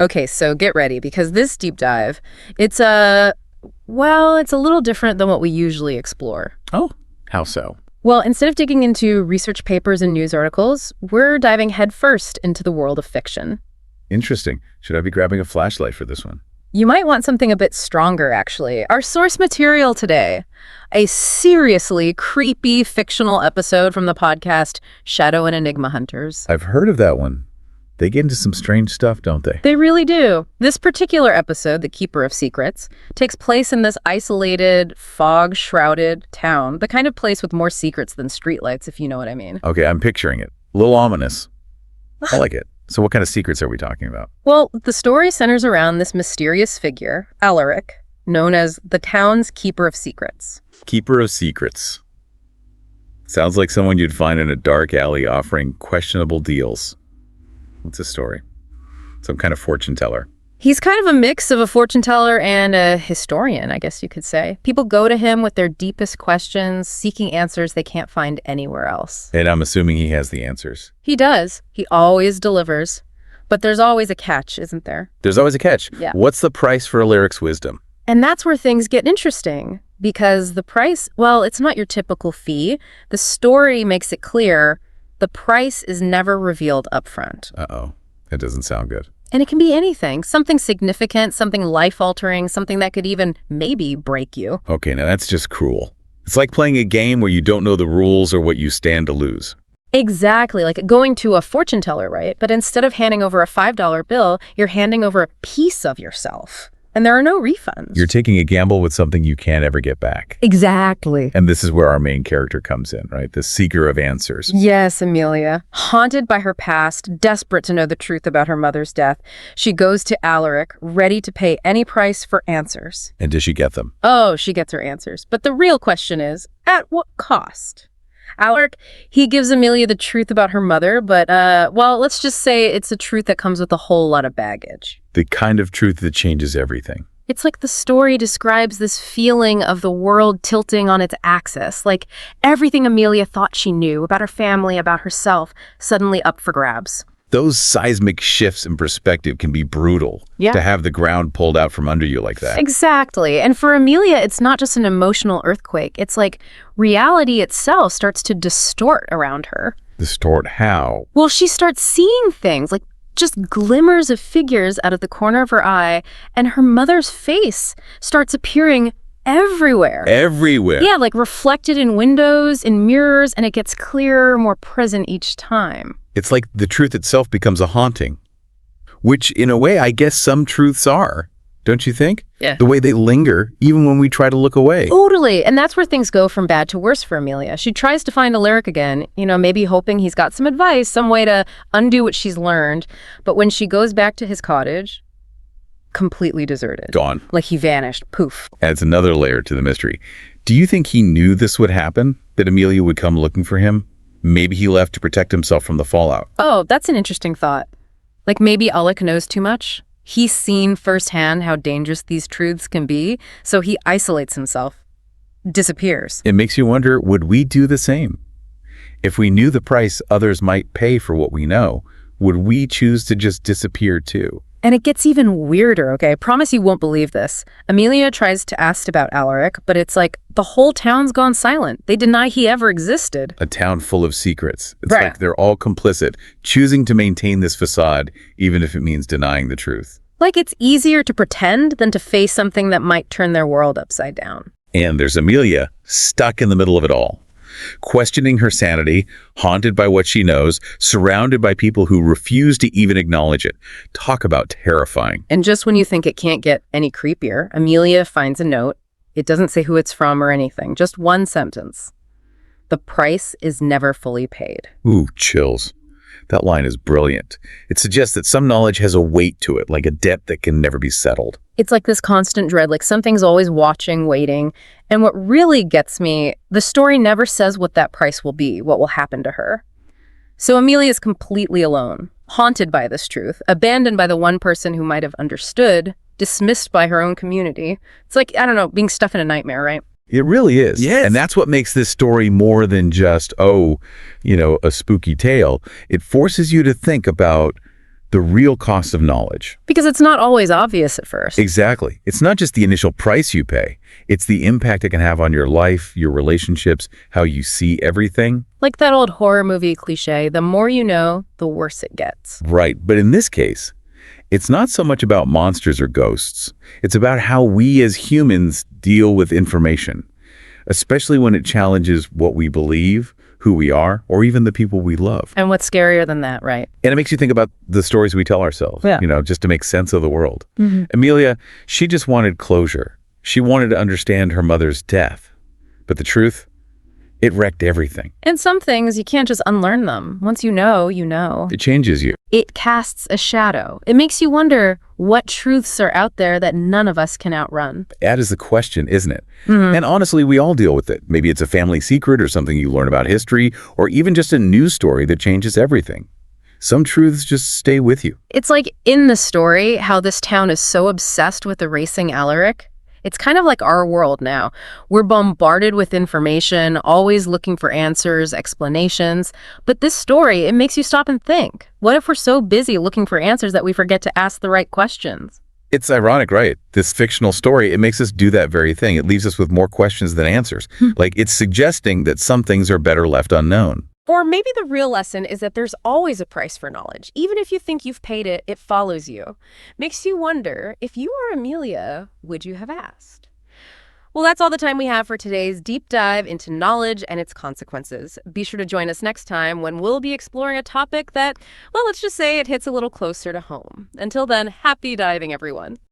Okay, so get ready, because this deep dive, it's it's a little different than what we usually explore. Oh, how so? Well, instead of digging into research papers and news articles, we're diving headfirst into the world of fiction. Interesting. Should I be grabbing a flashlight for this one? You might want something a bit stronger, actually. Our source material today, a seriously creepy fictional episode from the podcast Shadow and Enigma Hunters. I've heard of that one. They get into some strange stuff, don't they? They really do. This particular episode, The Keeper of Secrets, takes place in this isolated, fog-shrouded town, the kind of place with more secrets than streetlights, if you know what I mean. Okay, I'm picturing it. A little ominous. I like it. So what kind of secrets are we talking about? Well, the story centers around this mysterious figure, Alaric, known as the town's Keeper of Secrets. Keeper of Secrets. Sounds like someone you'd find in a dark alley offering questionable deals. What's his story? Some kind of fortune teller. He's kind of a mix of a fortune teller and a historian, I guess you could say. People go to him with their deepest questions, seeking answers they can't find anywhere else. And I'm assuming he has the answers. He does. He always delivers. But there's always a catch, isn't there? There's always a catch. Yeah. What's the price for Alaric's wisdom? And that's where things get interesting, because the price, well, it's not your typical fee. The story makes it clear the price is never revealed up front. Uh-oh. That doesn't sound good. And it can be anything, something significant, something life-altering, something that could even maybe break you. Okay, now that's just cruel. It's like playing a game where you don't know the rules or what you stand to lose. Exactly, like going to a fortune teller, right? But instead of handing over a $5 bill, you're handing over a piece of yourself. And there are no refunds. You're taking a gamble with something you can't ever get back. Exactly. And this is where our main character comes in, right? The seeker of answers. Yes, Amelia. Haunted by her past, desperate to know the truth about her mother's death, she goes to Alaric, ready to pay any price for answers. And does she get them? Oh, she gets her answers. But the real question is, at what cost? Alaric, he gives Amelia the truth about her mother, but, let's just say it's a truth that comes with a whole lot of baggage. The kind of truth that changes everything. It's like the story describes this feeling of the world tilting on its axis, like everything Amelia thought she knew about her family, about herself, suddenly up for grabs. Those seismic shifts in perspective can be brutal. Yeah. To have the ground pulled out from under you like that. Exactly. And for Amelia, it's not just an emotional earthquake. It's like reality itself starts to distort around her. Distort how? Well, she starts seeing things, like just glimmers of figures out of the corner of her eye, and her mother's face starts appearing everywhere. Everywhere? Yeah, like reflected in windows, in mirrors, and it gets clearer, more present each time. It's like the truth itself becomes a haunting. Which, in a way, I guess some truths are. Don't you think? Yeah. The way they linger, even when we try to look away. Totally. And that's where things go from bad to worse for Amelia. She tries to find Alaric again, maybe hoping he's got some advice, some way to undo what she's learned. But when she goes back to his cottage, completely deserted. Gone. Like he vanished. Poof. Adds another layer to the mystery. Do you think he knew this would happen? That Amelia would come looking for him? Maybe he left to protect himself from the fallout. Oh, that's an interesting thought. Like maybe Alec knows too much. He's seen firsthand how dangerous these truths can be, so he isolates himself, disappears. It makes you wonder, would we do the same? If we knew the price others might pay for what we know, would we choose to just disappear too? And it gets even weirder, okay? I promise you won't believe this. Amelia tries to ask about Alaric, but it's like the whole town's gone silent. They deny he ever existed. A town full of secrets. It's Right. like they're all complicit, choosing to maintain this facade, even if it means denying the truth. Like it's easier to pretend than to face something that might turn their world upside down. And there's Amelia, stuck in the middle of it all. Questioning her sanity, haunted by what she knows, surrounded by people who refuse to even acknowledge it. Talk about terrifying. And just when you think it can't get any creepier, Amelia finds a note. It doesn't say who it's from or anything, just one sentence. The price is never fully paid. Ooh, chills. That line is brilliant. It suggests that some knowledge has a weight to it, like a debt that can never be settled. It's like this constant dread, like something's always watching, waiting. And what really gets me, the story never says what that price will be, what will happen to her. So Amelia is completely alone, haunted by this truth, abandoned by the one person who might have understood, dismissed by her own community. It's like, I don't know, being stuck in a nightmare, right? It really is. Yes. And that's what makes this story more than just, a spooky tale. It forces you to think about The real cost of knowledge. Because it's not always obvious at first. Exactly. It's not just the initial price you pay. It's the impact it can have on your life, your relationships, how you see everything. Like that old horror movie cliche, the more you know, the worse it gets. Right. But in this case, it's not so much about monsters or ghosts. It's about how we as humans deal with information, especially when it challenges what we believe, who we are, or even the people we love. And what's scarier than that, right? And it makes you think about the stories we tell ourselves, just to make sense of the world. Mm-hmm. Amelia, she just wanted closure. She wanted to understand her mother's death. But the truth, it wrecked everything. And some things, you can't just unlearn them. Once you know, you know. It changes you. It casts a shadow. It makes you wonder what truths are out there that none of us can outrun. That is the question, isn't it? Mm-hmm. And honestly, we all deal with it. Maybe it's a family secret or something you learn about history, or even just a news story that changes everything. Some truths just stay with you. It's like in the story, how this town is so obsessed with erasing Alaric. It's kind of like our world now. We're bombarded with information, always looking for answers, explanations. But this story, it makes you stop and think. What if we're so busy looking for answers that we forget to ask the right questions? It's ironic, right? This fictional story, it makes us do that very thing. It leaves us with more questions than answers. Like it's suggesting that some things are better left unknown. Or maybe the real lesson is that there's always a price for knowledge. Even if you think you've paid it, it follows you. Makes you wonder, if you were Amelia, would you have asked? Well, that's all the time we have for today's deep dive into knowledge and its consequences. Be sure to join us next time when we'll be exploring a topic that, well, let's just say it hits a little closer to home. Until then, happy diving, everyone.